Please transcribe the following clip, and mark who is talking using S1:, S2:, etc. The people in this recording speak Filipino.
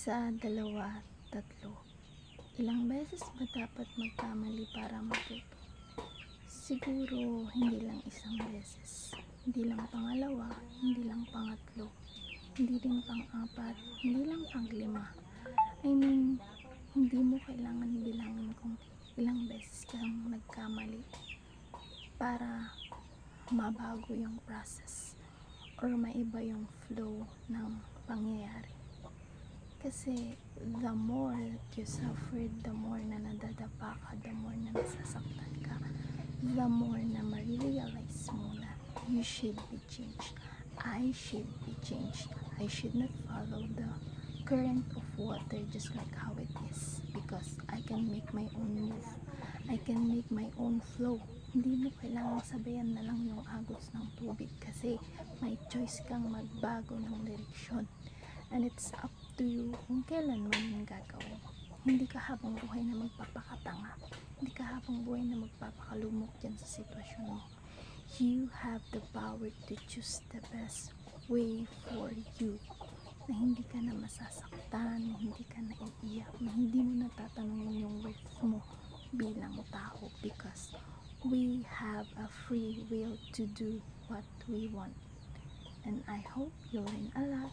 S1: Isa, dalawa, tatlo. Ilang beses ba dapat magkamali para matuto? Siguro hindi lang isang beses. Hindi lang pangalawa, hindi lang pangatlo, hindi rin pang-apat, hindi lang pang-lima. Hindi mo kailangan bilangin kung ilang beses kang nagkamali para mabago yung process or maiba yung flow ng pangyayari. Kasi the more that you suffered, the more na nadadapa ka, the more na nasasaktan ka, the more na ma-realize mo na you should be changed. I should be changed. I should not follow the current of water just like how it is, because I can make my own move. I can make my own flow. Hindi mo kailangang sabayan na lang yung agos ng tubig kasi may choice kang magbago ng direksyon. And it's up to you kung kailan mo yun gagawin. Hindi ka habang buhay na magpapakatanga. Hindi ka habang buhay na magpapakalumok dyan sa sitwasyon mo. You have the power to choose the best way for you. Na hindi ka na masasaktan, na hindi ka na iiyak, na hindi mo natatanungin yung worth mo bilang tao, because we have a free will to do what we want. And I hope you learn a lot.